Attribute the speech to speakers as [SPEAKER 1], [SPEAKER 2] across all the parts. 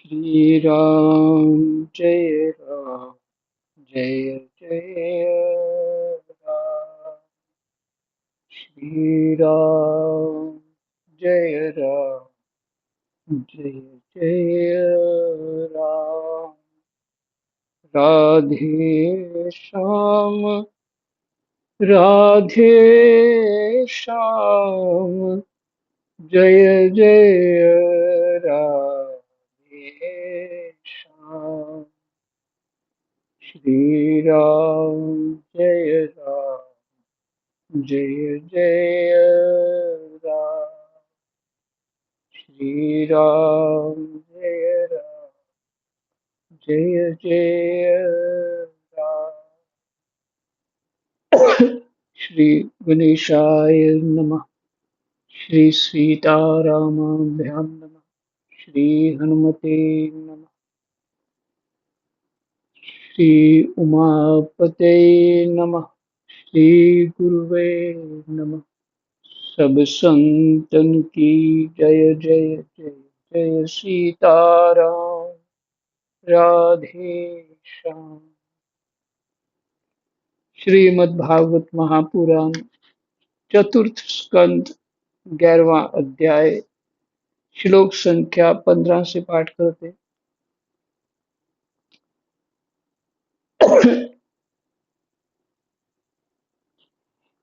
[SPEAKER 1] श्री राम जय राम जय जय राम। श्री राम जय राम जय जय राम। राधे श्याम राधे श्याम जय जय राधे श्याम। श्री राम जय राम जय जय राम। श्री राम जय राम जय जय राम। श्री गणेशाय नमः। श्री सीतारामाभ्यां नमः। श्री हनुमते नमः। श्री उमापते नमः। श्री गुरुवे नमः। सब संतन की जय जय जय जय सीताराम राधे श्याम। श्रीमद् भागवत महापुराण चतुर्थ स्कंद 11वां अध्याय श्लोक संख्या 15 से पाठ करते।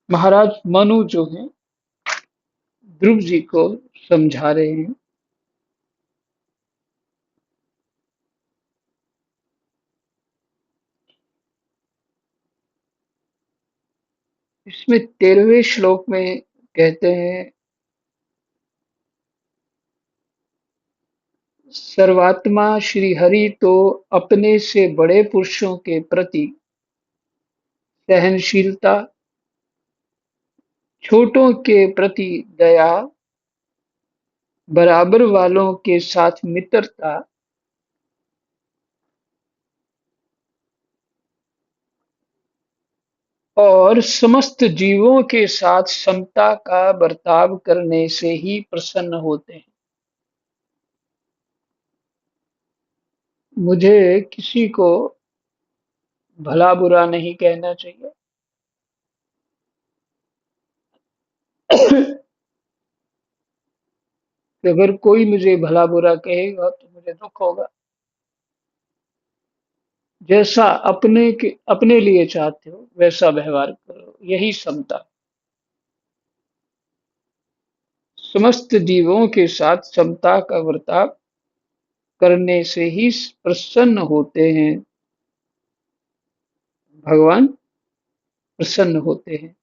[SPEAKER 1] महाराज मनु जो हैं ध्रुव जी को समझा रहे हैं। इसमें 13वें श्लोक में कहते हैं, सर्वात्मा श्री हरि तो अपने से बड़े पुरुषों के प्रति सहनशीलता, छोटों के प्रति दया, बराबर वालों के साथ मित्रता और समस्त जीवों के साथ समता का बर्ताव करने से ही प्रसन्न होते हैं। मुझे किसी को भला बुरा नहीं कहना चाहिए। कि अगर कोई मुझे भला बुरा कहेगा तो मुझे दुख होगा। जैसा अपने लिए चाहते हो वैसा व्यवहार करो, यही समता। समस्त जीवों के साथ समता का बर्ताव करने से ही प्रसन्न होते हैं, भगवान प्रसन्न होते हैं।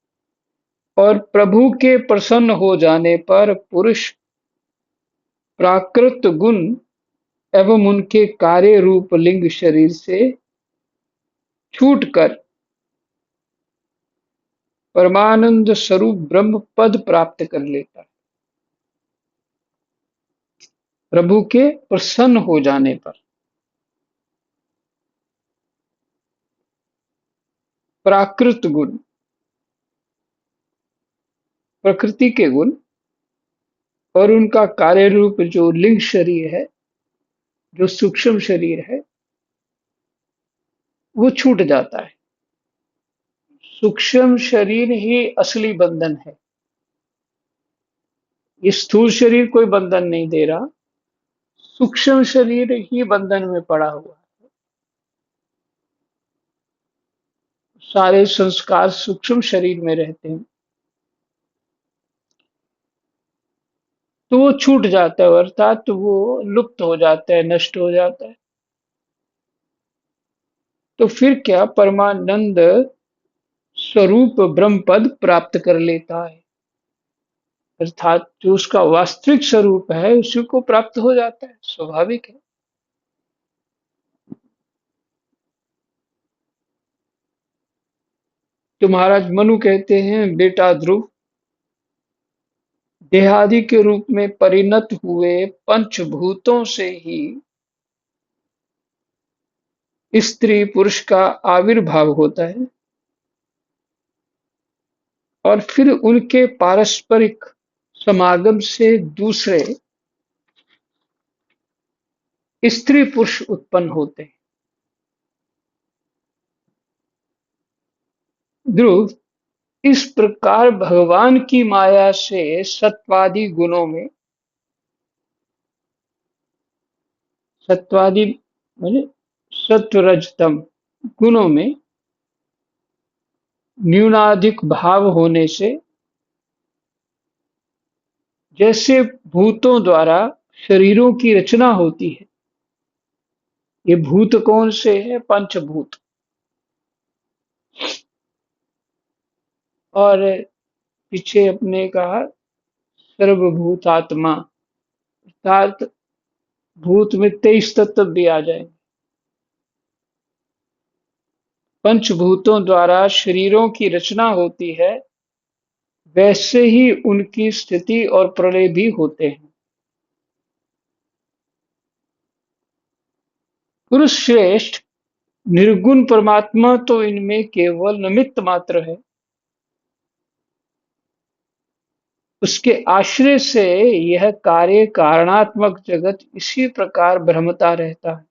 [SPEAKER 1] और प्रभु के प्रसन्न हो जाने पर पुरुष प्राकृत गुण एवं उनके कार्य रूप लिंग शरीर से छूटकर परमानंद स्वरूप ब्रह्म पद प्राप्त कर लेता है। प्रभु के प्रसन्न हो जाने पर प्राकृत गुण, प्रकृति के गुण और उनका कार्य रूप जो लिंग शरीर है, जो सूक्ष्म शरीर है, वो छूट जाता है। सूक्ष्म शरीर ही असली बंधन है। ये स्थूल शरीर कोई बंधन नहीं दे रहा, सूक्ष्म शरीर ही बंधन में पड़ा हुआ है। सारे संस्कार सूक्ष्म शरीर में रहते हैं, तो वो छूट जाता है, अर्थात वो लुप्त हो जाता है, नष्ट हो जाता है। तो फिर क्या परमानंद स्वरूप ब्रह्म पद प्राप्त कर लेता है, अर्थात जो उसका वास्तविक स्वरूप है उसी को प्राप्त हो जाता है, स्वाभाविक है। तो महाराज मनु कहते हैं, बेटा ध्रुव, देहादि के रूप में परिणत हुए पंचभूतों से ही स्त्री पुरुष का आविर्भाव होता है और फिर उनके पारस्परिक समागम से दूसरे स्त्री पुरुष उत्पन्न होते हैं। ध्रुव, इस प्रकार भगवान की माया से सत्वादि गुणों में, सत्वादि माने सत्वरजतम गुणों में न्यूनाधिक भाव होने से, जैसे भूतों द्वारा शरीरों की रचना होती है। ये भूत कौन से हैं? पंचभूत। और पीछे अपने कहा सर्वभूतात्मा, अर्थात भूत में 23 तत्व भी आ जाएंगे। पंचभूतों द्वारा शरीरों की रचना होती है, वैसे ही उनकी स्थिति और प्रलय भी होते हैं। पुरुष श्रेष्ठ, निर्गुण परमात्मा तो इनमें केवल निमित्त मात्र है। उसके आश्रय से यह कार्य कारणात्मक जगत इसी प्रकार भ्रमता रहता है।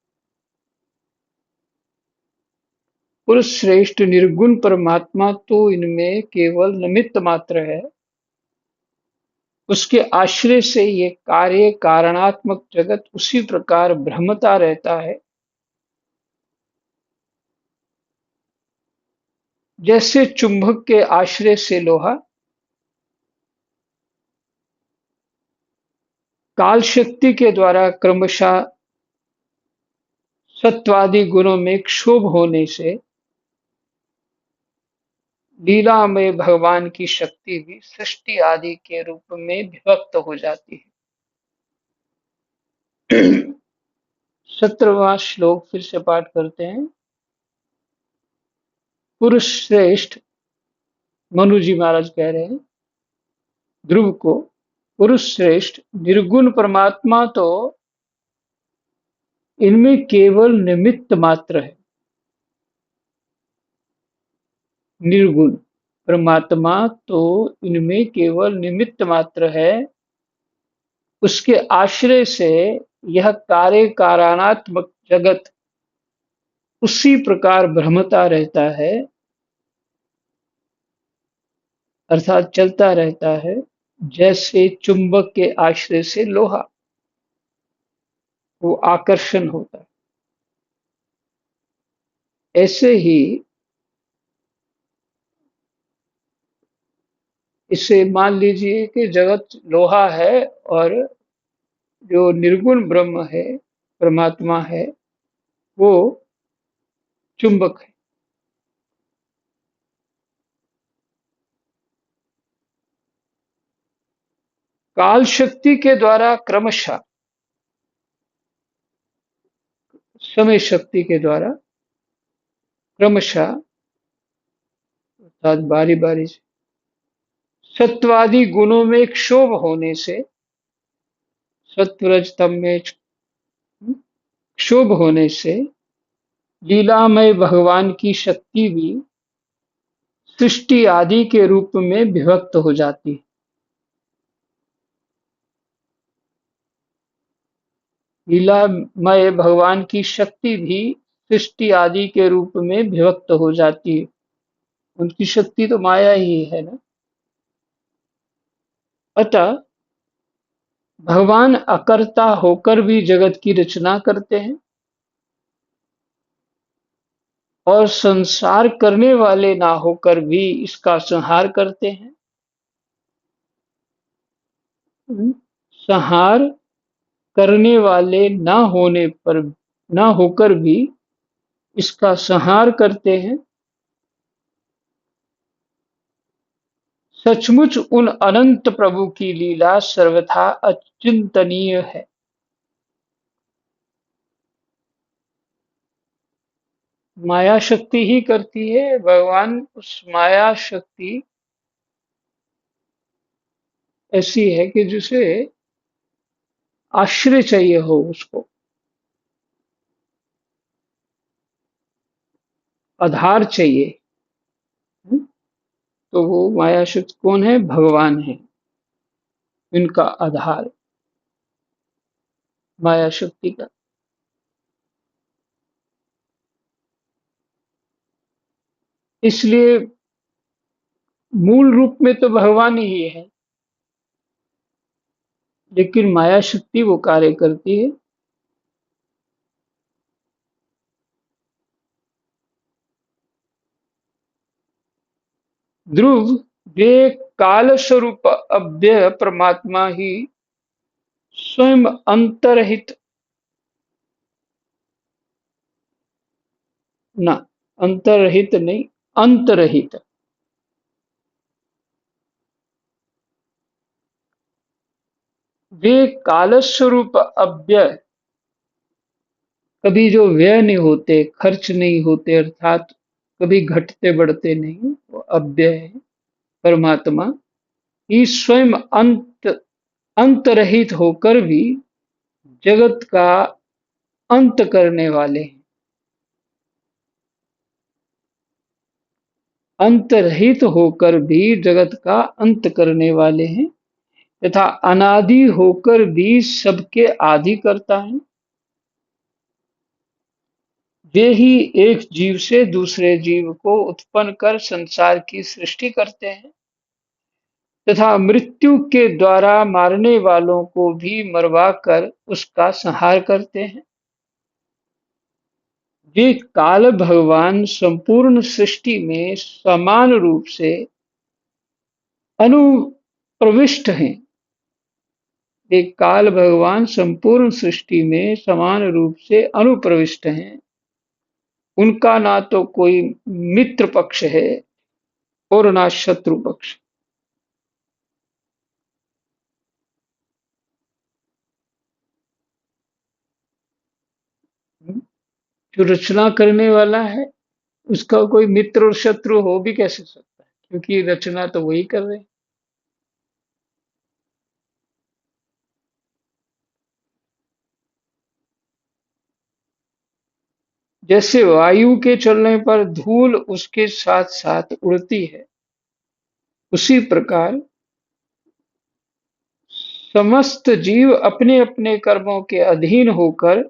[SPEAKER 1] पुरुष श्रेष्ठ, निर्गुण परमात्मा तो इनमें केवल निमित्त मात्र है। उसके आश्रय से ये कार्य कारणात्मक जगत उसी प्रकार भ्रमता रहता है, जैसे चुंबक के आश्रय से लोहा काल शक्ति के द्वारा क्रमशः सत्वादि गुणों में क्षोभ होने से लीला में भगवान की शक्ति भी सृष्टि आदि के रूप में विभक्त हो जाती है। 17वां श्लोक फिर से पाठ करते हैं। पुरुष श्रेष्ठ, मनु जी महाराज कह रहे हैं ध्रुव को, पुरुष श्रेष्ठ, निर्गुण परमात्मा तो इनमें केवल निमित्त मात्र है। निर्गुण परमात्मा तो इनमें केवल निमित्त मात्र है। उसके आश्रय से यह कार्य कारणात्मक जगत उसी प्रकार भ्रमता रहता है, अर्थात चलता रहता है, जैसे चुंबक के आश्रय से लोहा वो आकर्षण होता है। ऐसे ही इसे मान लीजिए कि जगत लोहा है और जो निर्गुण ब्रह्म है, परमात्मा है, वो चुंबक है। काल शक्ति के द्वारा क्रमशः, समय शक्ति के द्वारा क्रमशः, अर्थात बारी बारी से सत्वादि गुणों में क्षोभ होने से, सत्वरज तम में क्षोभ होने से लीलामय भगवान की शक्ति भी सृष्टि आदि के रूप में विभक्त हो जाती है। लीलामय भगवान की शक्ति भी सृष्टि आदि के रूप में विभक्त हो जाती है। उनकी शक्ति तो माया ही है ना। अतः भगवान अकर्ता होकर भी जगत की रचना करते हैं और संसार करने वाले ना होकर भी इसका संहार करते हैं। संहार करने वाले ना होकर भी इसका संहार करते हैं। सचमुच उन अनंत प्रभु की लीला सर्वथा अचिंतनीय है। माया शक्ति ही करती है। भगवान उस माया शक्ति ऐसी है कि जिसे आश्रय चाहिए हो, उसको आधार चाहिए। तो वो माया शक्ति कौन है? भगवान है, इनका आधार माया शक्ति का। इसलिए मूल रूप में तो भगवान ही है, लेकिन माया शक्ति वो कार्य करती है। ध्रुव, वे काल स्वरूप अव्यय परमात्मा ही स्वयं अंतरहित, ना, अंतरहित नहीं, अंतरहित, वे काल स्वरूप अव्यय, कभी जो व्यय नहीं होते, खर्च नहीं होते, अर्थात कभी घटते बढ़ते नहीं, वो अव्यय है। परमात्मा ही स्वयं अंतरहित होकर भी जगत का अंत करने वाले हैं। अंतरहित होकर भी जगत का अंत करने वाले हैं, तथा अनादि होकर भी सबके आदि करता है। वे ही एक जीव से दूसरे जीव को उत्पन्न कर संसार की सृष्टि करते हैं, तथा मृत्यु के द्वारा मारने वालों को भी मरवा कर उसका संहार करते हैं। वे काल भगवान संपूर्ण सृष्टि में समान रूप से अनुप्रविष्ट हैं। वे काल भगवान संपूर्ण सृष्टि में समान रूप से अनुप्रविष्ट हैं। उनका ना तो कोई मित्र पक्ष है और ना शत्रु पक्ष। जो रचना करने वाला है, उसका कोई मित्र और शत्रु हो भी कैसे सकता है, क्योंकि रचना तो वही कर रहे हैं। जैसे वायु के चलने पर धूल उसके साथ साथ उड़ती है, उसी प्रकार समस्त जीव अपने अपने कर्मों के अधीन होकर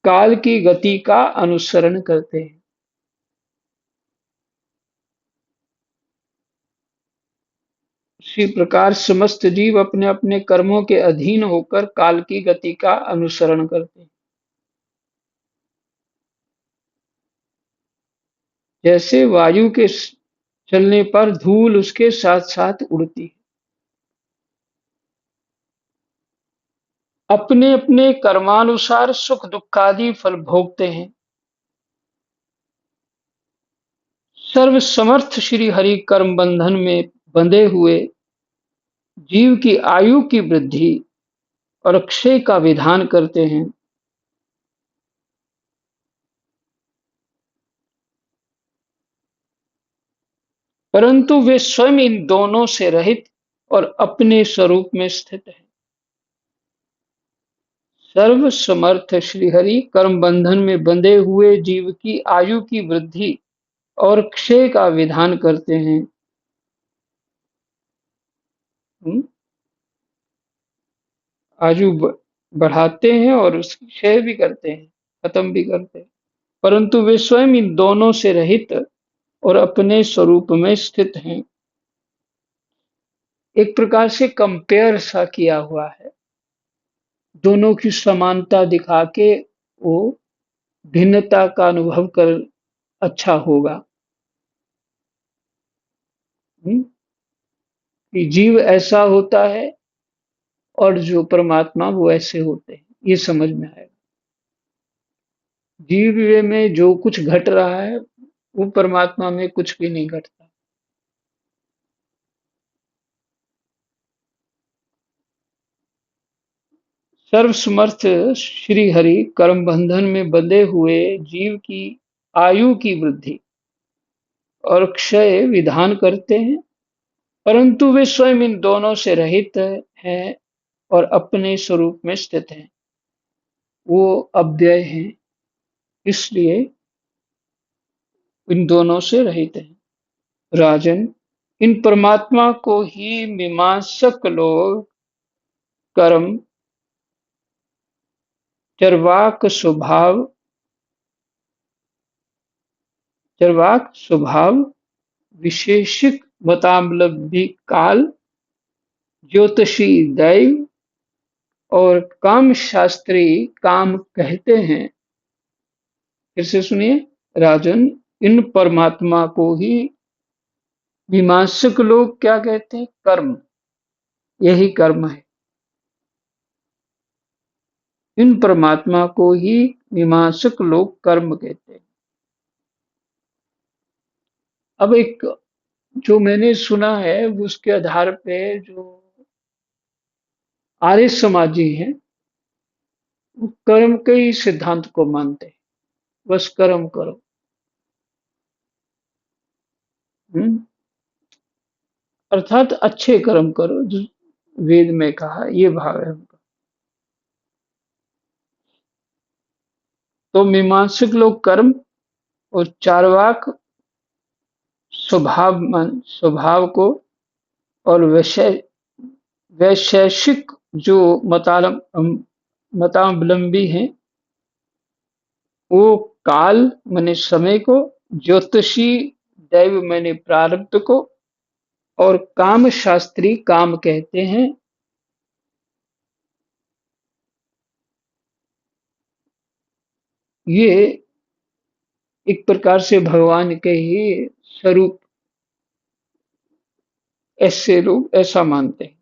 [SPEAKER 1] काल की गति का अनुसरण करते हैं। इसी प्रकार समस्त जीव अपने अपने कर्मों के अधीन होकर काल की गति का अनुसरण करते हैं। जैसे वायु के चलने पर धूल उसके साथ साथ उड़ती है। अपने अपने कर्मानुसार सुख दुखादि फल भोगते हैं। सर्व समर्थ श्री हरि कर्म बंधन में बंधे हुए जीव की आयु की वृद्धि और क्षय का विधान करते हैं। परंतु वे स्वयं इन दोनों से रहित और अपने स्वरूप में स्थित है। सर्व समर्थ श्रीहरि कर्म बंधन में बंधे हुए जीव की आयु की वृद्धि और क्षय का विधान करते हैं। हम्म, आयु बढ़ाते हैं और उसकी क्षय भी करते हैं, खत्म भी करते हैं। परंतु वे स्वयं इन दोनों से रहित और अपने स्वरूप में स्थित हैं। एक प्रकार से कंपेयर सा किया हुआ है, दोनों की समानता दिखा के वो भिन्नता का अनुभव कर अच्छा होगा। हम्म, कि जीव ऐसा होता है और जो परमात्मा वो ऐसे होते हैं, ये समझ में आएगा। जीव में जो कुछ घट रहा है वो परमात्मा में कुछ भी नहीं घटता। सर्वसमर्थ श्री हरि कर्म बंधन में बंधे हुए जीव की आयु की वृद्धि और क्षय विधान करते हैं, परंतु वे स्वयं इन दोनों से रहित हैं और अपने स्वरूप में स्थित हैं। वो अव्यय हैं, इसलिए इन दोनों से रहित हैं। राजन, इन परमात्मा को ही मीमांसक लोग कर्म चरवाक स्वभाव चरवाक स्वभाव, विशेषिक मतावलंबी काल, ज्योतिषी दैव और काम शास्त्री काम कहते हैं। फिर से सुनिए, राजन, इन परमात्मा को ही मीमांसक लोग क्या कहते हैं? कर्म। यही कर्म है। इन परमात्मा को ही मीमांसक लोग कर्म कहते हैं। अब एक जो मैंने सुना है उसके आधार पे जो आर्य समाजी हैं वो कर्म के ही सिद्धांत को मानते हैं। बस कर्म करो। हम्म? अर्थात अच्छे कर्म करो, जो वेद में कहा, ये भाव है उनका। तो मीमांसक लोग कर्म और चार्वाक स्वभाव को, और वैशेषिक जो मतावलंबी हैं वो काल माने समय को, ज्योतिषी दैव माने प्रारब्ध को, और काम शास्त्री काम कहते हैं। ये एक प्रकार से भगवान के ही स्वरूप, ऐसे लोग ऐसा मानते हैं।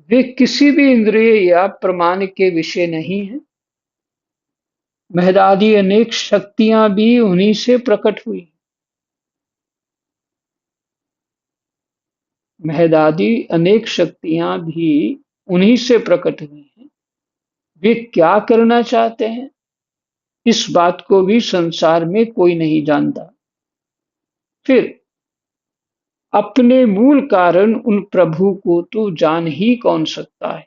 [SPEAKER 1] वे किसी भी इंद्रिय या प्रमाण के विषय नहीं है। महदादि अनेक शक्तियां भी उन्हीं से प्रकट हुई। महदादि अनेक शक्तियां भी उन्हीं से प्रकट हुई हैं। वे क्या करना चाहते हैं इस बात को भी संसार में कोई नहीं जानता। फिर अपने मूल कारण उन प्रभु को तो जान ही कौन सकता है।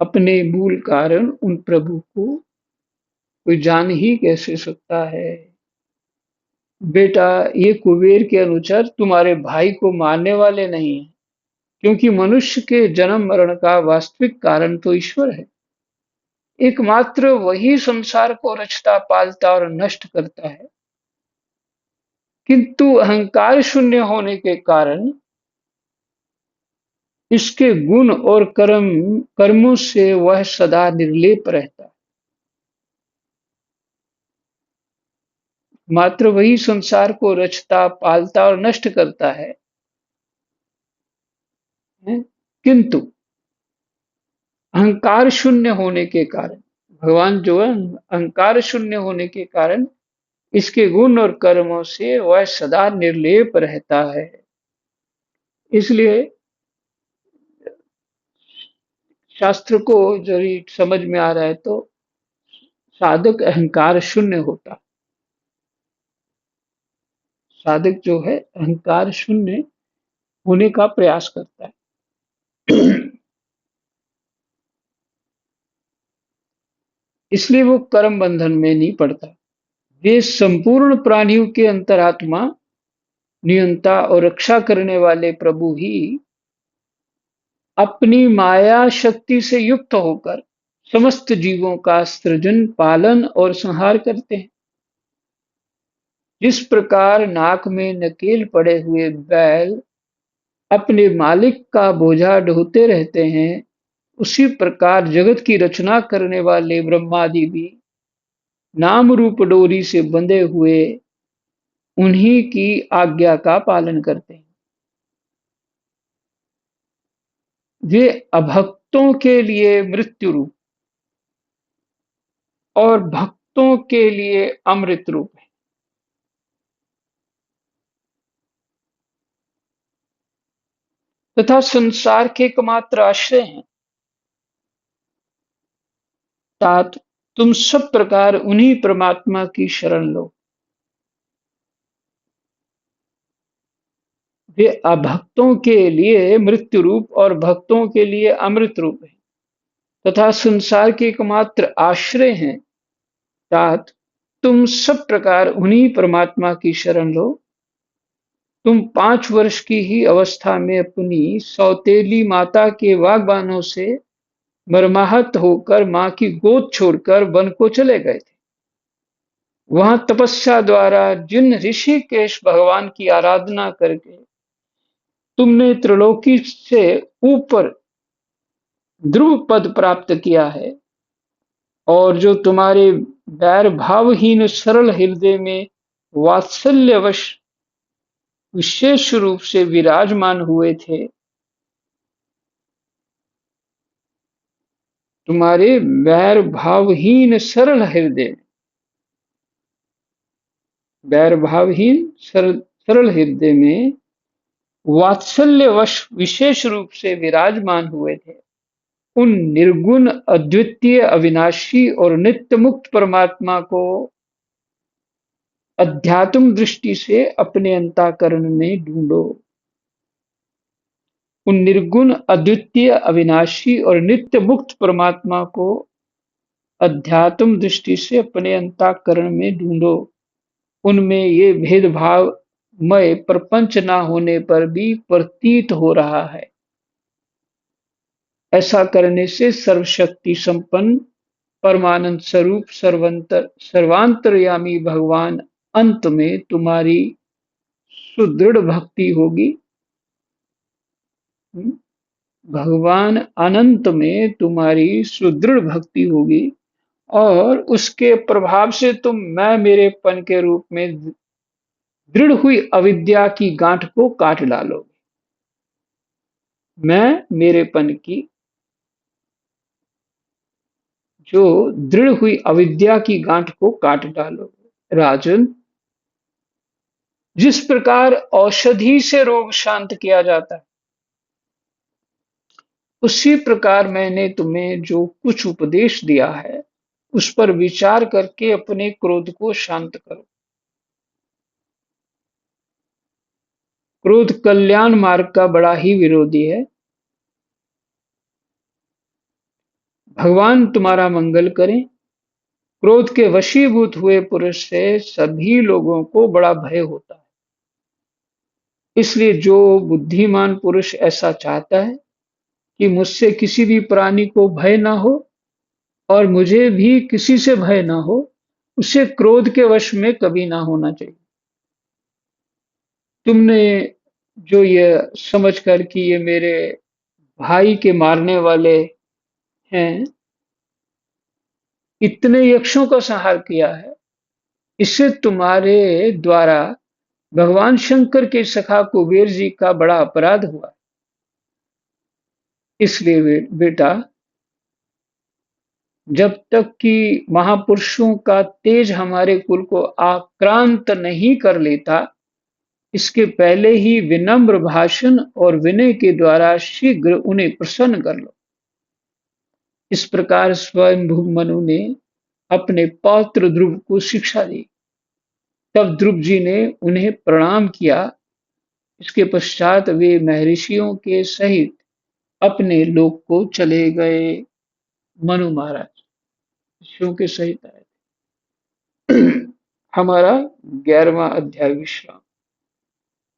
[SPEAKER 1] अपने मूल कारण उन प्रभु को कोई जान ही कैसे सकता है। बेटा, ये कुबेर के अनुचर तुम्हारे भाई को मारने वाले नहीं हैं, क्योंकि मनुष्य के जन्म मरण का वास्तविक कारण तो ईश्वर है। एकमात्र वही संसार को रचता पालता और नष्ट करता है, किंतु अहंकार शून्य होने के कारण इसके गुण और कर्मों से वह सदा निर्लेप रहता है। मात्र वही संसार को रचता पालता और नष्ट करता है, किंतु अहंकार शून्य होने के कारण, भगवान जो है अहंकार शून्य होने के कारण इसके गुण और कर्मों से वह सदा निर्लेप रहता है। इसलिए शास्त्र को यदि समझ में आ रहा है तो साधक अहंकार शून्य होता। साधक जो है अहंकार शून्य होने का प्रयास करता है। इसलिए वो कर्म बंधन में नहीं पड़ता। वे संपूर्ण प्राणियों के अंतरात्मा, नियंता और रक्षा करने वाले प्रभु ही अपनी माया शक्ति से युक्त होकर समस्त जीवों का सृजन, पालन और संहार करते हैं। जिस प्रकार नाक में नकेल पड़े हुए बैल अपने मालिक का बोझा ढोते रहते हैं, उसी प्रकार जगत की रचना करने वाले ब्रह्मादि भी नाम रूप डोरी से बंधे हुए उन्हीं की आज्ञा का पालन करते हैं। वे अभक्तों के लिए मृत्यु रूप और भक्तों के लिए अमृत रूप है। तथा संसार के एकमात्र आश्रय हैं। तात तुम सब प्रकार उन्हीं परमात्मा की शरण लो। वे अभक्तों के लिए मृत्यु रूप और भक्तों के लिए अमृत रूप है, तथा संसार के एकमात्र आश्रय हैं। तात तुम सब प्रकार उन्हीं परमात्मा की शरण लो। तुम 5 वर्ष की ही अवस्था में अपनी सौतेली माता के वाग्बानों से मर्माहत होकर मां की गोद छोड़कर वन को चले गए थे। वहां तपस्या द्वारा जिन ऋषिकेश भगवान की आराधना करके तुमने त्रिलोकी से ऊपर ध्रुव पद प्राप्त किया है, और जो तुम्हारे बैर भावहीन सरल हृदय में वात्सल्यवश विशेष रूप से विराजमान हुए थे, तुम्हारे बैर भावहीन सरल हृदय, बैर भावहीन सरल हृदय में वात्सल्यवश विशेष रूप से विराजमान हुए थे, उन निर्गुण अद्वितीय अविनाशी और नित्य मुक्त परमात्मा को अध्यात्म दृष्टि से अपने अंतःकरण में ढूंढो। उन निर्गुण अद्वितीय अविनाशी और नित्य मुक्त परमात्मा को अध्यात्म दृष्टि से अपने अंतःकरण में ढूंढो। उनमें ये भेदभावमय प्रपंच ना होने पर भी प्रतीत हो रहा है। ऐसा करने से सर्वशक्ति संपन्न परमानंद स्वरूप सर्वांतर्यामी भगवान अंत में तुम्हारी सुदृढ़ भक्ति होगी। भगवान अनंत में तुम्हारी सुदृढ़ भक्ति होगी, और उसके प्रभाव से तुम मैं मेरेपन के रूप में दृढ़ हुई अविद्या की गांठ को काट डालोगे। मैं मेरेपन की जो दृढ़ हुई अविद्या की गांठ को काट डालोगे। राजन, जिस प्रकार औषधि से रोग शांत किया जाता है, उसी प्रकार मैंने तुम्हें जो कुछ उपदेश दिया है, उस पर विचार करके अपने क्रोध को शांत करो। क्रोध कल्याण मार्ग का बड़ा ही विरोधी है। भगवान तुम्हारा मंगल करें। क्रोध के वशीभूत हुए पुरुष से सभी लोगों को बड़ा भय होता है। इसलिए जो बुद्धिमान पुरुष ऐसा चाहता है कि मुझसे किसी भी प्राणी को भय ना हो और मुझे भी किसी से भय ना हो, उसे क्रोध के वश में कभी ना होना चाहिए। तुमने जो ये समझ कर कि ये मेरे भाई के मारने वाले हैं, इतने यक्षों का संहार किया है, इससे तुम्हारे द्वारा भगवान शंकर के सखा कुबेर जी का बड़ा अपराध हुआ। इसलिए बेटा, जब तक कि महापुरुषों का तेज हमारे कुल को आक्रांत नहीं कर लेता, इसके पहले ही विनम्र भाषण और विनय के द्वारा शीघ्र उन्हें प्रसन्न कर लो। इस प्रकार स्वयंभू मनु ने अपने पौत्र ध्रुव को शिक्षा दी। तब ध्रुव जी ने उन्हें प्रणाम किया। इसके पश्चात वे महर्षियों के सहित अपने लोक को चले गए। मनु महाराज ऋषियों के सहित आए। हमारा 11वां अध्याय विश्राम।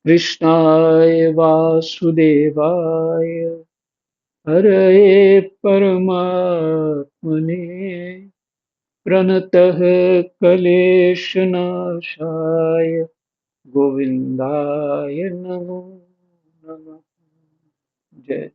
[SPEAKER 1] कृष्णाय वासुदेवाय हरये परमात्मने प्रणतः क्लेशनाशाय गोविंदाय नमो नमः। जय